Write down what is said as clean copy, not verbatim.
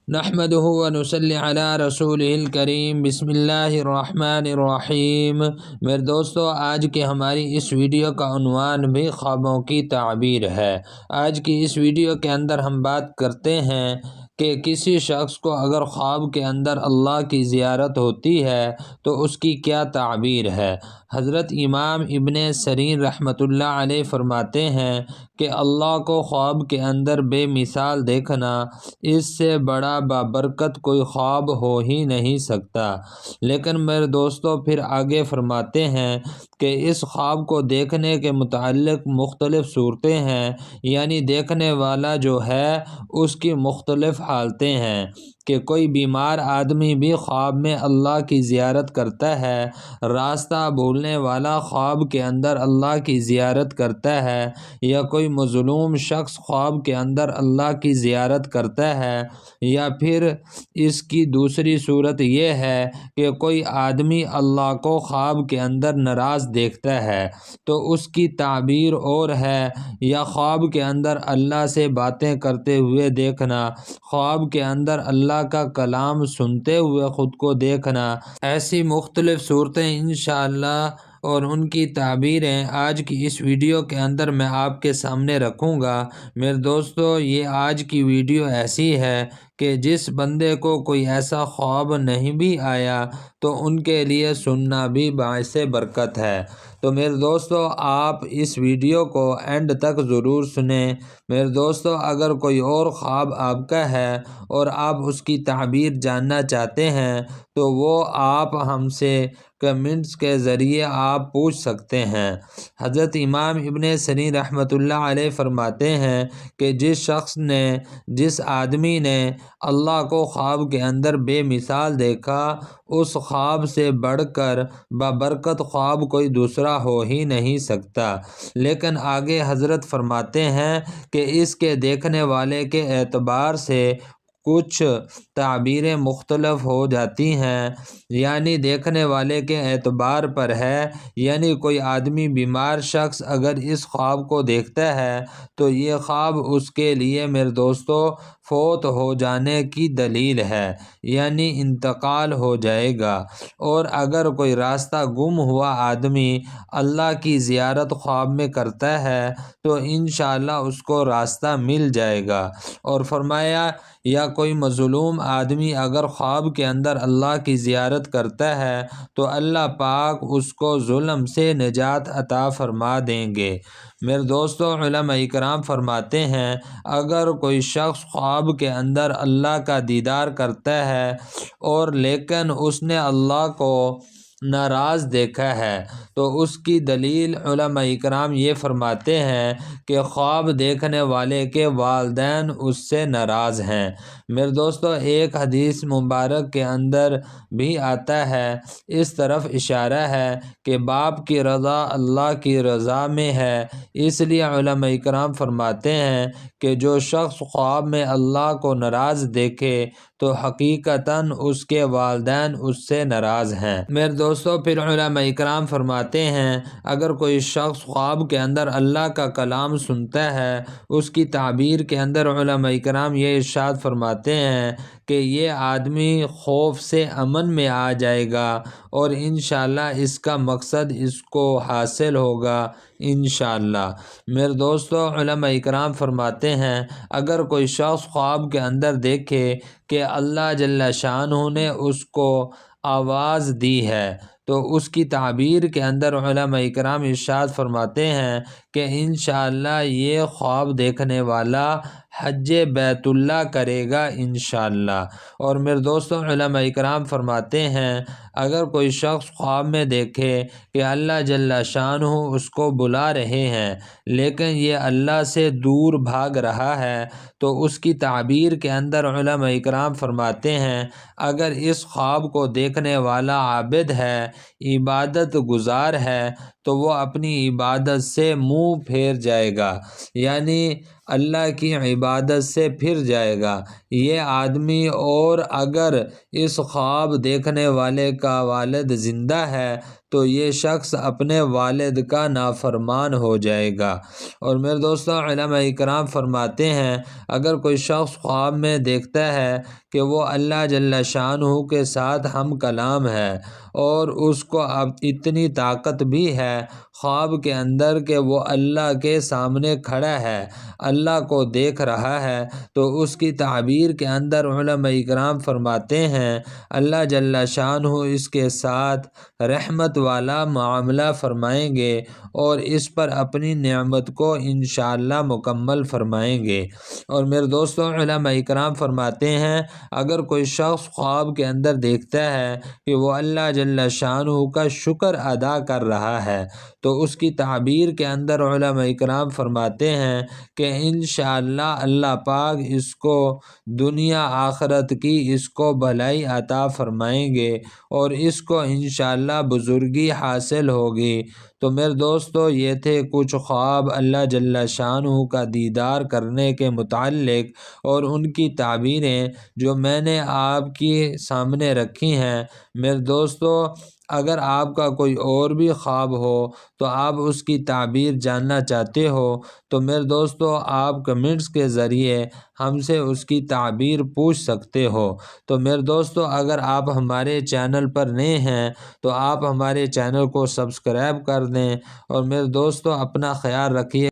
نحمده ونصلی علی رسولہ الکریم بسم اللہ الرحمن الرحیم۔ میرے دوستو، آج کی ہماری اس ویڈیو کا عنوان بھی خوابوں کی تعبیر ہے۔ آج کی اس ویڈیو کے اندر ہم بات کرتے ہیں کہ کسی شخص کو اگر خواب کے اندر اللہ کی زیارت ہوتی ہے تو اس کی کیا تعبیر ہے۔ حضرت امام ابن سیرین رحمۃ اللہ علیہ فرماتے ہیں کہ اللہ کو خواب کے اندر بے مثال دیکھنا، اس سے بڑا بابرکت کوئی خواب ہو ہی نہیں سکتا۔ لیکن میرے دوستو پھر آگے فرماتے ہیں کہ اس خواب کو دیکھنے کے متعلق مختلف صورتیں ہیں، یعنی دیکھنے والا جو ہے اس کی مختلف حالتیں ہیں کہ کوئی بیمار آدمی بھی خواب میں اللہ کی زیارت کرتا ہے، راستہ بھولنے والا خواب کے اندر اللہ کی زیارت کرتا ہے، یا کوئی مظلوم شخص خواب کے اندر اللہ کی زیارت کرتا ہے، یا پھر اس کی دوسری صورت یہ ہے کہ کوئی آدمی اللہ کو خواب کے اندر ناراض دیکھتا ہے تو اس کی تعبیر اور ہے، یا خواب کے اندر اللہ سے باتیں کرتے ہوئے دیکھنا، خواب کے اندر اللہ کا کلام سنتے ہوئے خود کو دیکھنا۔ ایسی مختلف صورتیں انشاءاللہ اور ان کی تعبیریں آج کی اس ویڈیو کے اندر میں آپ کے سامنے رکھوں گا۔ میرے دوستو، یہ آج کی ویڈیو ایسی ہے کہ جس بندے کو کوئی ایسا خواب نہیں بھی آیا تو ان کے لیے سننا بھی باعث برکت ہے۔ تو میرے دوستو، آپ اس ویڈیو کو اینڈ تک ضرور سنیں۔ میرے دوستو، اگر کوئی اور خواب آپ کا ہے اور آپ اس کی تعبیر جاننا چاہتے ہیں تو وہ آپ ہم سے کمنٹس کے ذریعے آپ پوچھ سکتے ہیں۔ حضرت امام ابن سیرین رحمۃ اللہ علیہ فرماتے ہیں کہ جس آدمی نے اللہ کو خواب کے اندر بے مثال دیکھا، اس خواب سے بڑھ کر بابرکت خواب کوئی دوسرا ہو ہی نہیں سکتا۔ لیکن آگے حضرت فرماتے ہیں کہ اس کے دیکھنے والے کے اعتبار سے کچھ تعبیریں مختلف ہو جاتی ہیں، یعنی دیکھنے والے کے اعتبار پر ہے، یعنی کوئی آدمی بیمار شخص اگر اس خواب کو دیکھتا ہے تو یہ خواب اس کے لیے میرے دوستو فوت ہو جانے کی دلیل ہے، یعنی انتقال ہو جائے گا۔ اور اگر کوئی راستہ گم ہوا آدمی اللہ کی زیارت خواب میں کرتا ہے تو انشاءاللہ اس کو راستہ مل جائے گا۔ اور فرمایا، یا کوئی مظلوم آدمی اگر خواب کے اندر اللہ کی زیارت کرتا ہے تو اللہ پاک اس کو ظلم سے نجات عطا فرما دیں گے۔ میرے دوستو، علماء اکرام فرماتے ہیں اگر کوئی شخص خواب کے اندر اللہ کا دیدار کرتا ہے اور لیکن اس نے اللہ کو ناراض دیکھا ہے تو اس کی دلیل علماء اکرام یہ فرماتے ہیں کہ خواب دیکھنے والے کے والدین اس سے ناراض ہیں۔ میرے دوستو، ایک حدیث مبارک کے اندر بھی آتا ہے، اس طرف اشارہ ہے کہ باپ کی رضا اللہ کی رضا میں ہے، اس لیے علماء اکرام فرماتے ہیں کہ جو شخص خواب میں اللہ کو ناراض دیکھے تو حقیقتاً اس کے والدین اس سے ناراض ہیں۔ میرے دوستو، پھر علماء اکرام فرماتے ہیں اگر کوئی شخص خواب کے اندر اللہ کا کلام سنتا ہے، اس کی تعبیر کے اندر علماء اکرام یہ ارشاد فرماتے ہیں کہ یہ آدمی خوف سے امن میں آ جائے گا اور انشاءاللہ اس کا مقصد اس کو حاصل ہوگا انشاءاللہ۔ میرے دوستو، علماء اکرام فرماتے ہیں اگر کوئی شخص خواب کے اندر دیکھے کہ اللہ جل شانہ نے اس کو آواز دی ہے تو اس کی تعبیر کے اندر علماء اکرام ارشاد فرماتے ہیں کہ انشاءاللہ یہ خواب دیکھنے والا حج بیت اللہ کرے گا انشاءاللہ۔ اور میرے دوستوں، علماء اکرام فرماتے ہیں اگر کوئی شخص خواب میں دیکھے کہ اللہ جل شانہ اس کو بلا رہے ہیں لیکن یہ اللہ سے دور بھاگ رہا ہے تو اس کی تعبیر کے اندر علماء اکرام فرماتے ہیں اگر اس خواب کو دیکھنے والا عابد ہے، عبادت گزار ہے، تو وہ اپنی عبادت سے منہ پھیر جائے گا، یعنی اللہ کی عبادت سے پھر جائے گا یہ آدمی۔ اور اگر اس خواب دیکھنے والے کا والد زندہ ہے تو یہ شخص اپنے والد کا نافرمان ہو جائے گا۔ اور میرے دوستوں، علماء اکرام فرماتے ہیں اگر کوئی شخص خواب میں دیکھتا ہے کہ وہ اللہ جل شانہ کے ساتھ ہم کلام ہے اور اس کو اب اتنی طاقت بھی ہے خواب کے اندر کہ وہ اللہ کے سامنے کھڑا ہے، اللہ کو دیکھ رہا ہے، تو اس کی تعبیر کے اندر علماء اکرام فرماتے ہیں اللہ جل شانہ اس کے ساتھ رحمت والا معاملہ فرمائیں گے اور اس پر اپنی نعمت کو انشاءاللہ مکمل فرمائیں گے۔ اور میرے دوستوں، علماء اکرام فرماتے ہیں اگر کوئی شخص خواب کے اندر دیکھتا ہے کہ وہ اللہ جل شانہ کا شکر ادا کر رہا ہے تو اس کی تعبیر کے اندر علماء اکرام فرماتے ہیں کہ انشاءاللہ اللہ پاک اس کو دنیا آخرت کی اس کو بھلائی عطا فرمائیں گے اور اس کو انشاءاللہ بزرگی حاصل ہوگی۔ تو میرے دوستو، یہ تھے کچھ خواب اللہ جل شانہ کا دیدار کرنے کے متعلق اور ان کی تعبیریں جو میں نے آپ کی سامنے رکھی ہیں۔ میرے دوستو، اگر آپ کا کوئی اور بھی خواب ہو تو آپ اس کی تعبیر جاننا چاہتے ہو تو میرے دوستو آپ کمنٹس کے ذریعے ہم سے اس کی تعبیر پوچھ سکتے ہو۔ تو میرے دوستو، اگر آپ ہمارے چینل پر نئے ہیں تو آپ ہمارے چینل کو سبسکرائب کر دیں اور میرے دوستو اپنا خیال رکھیے۔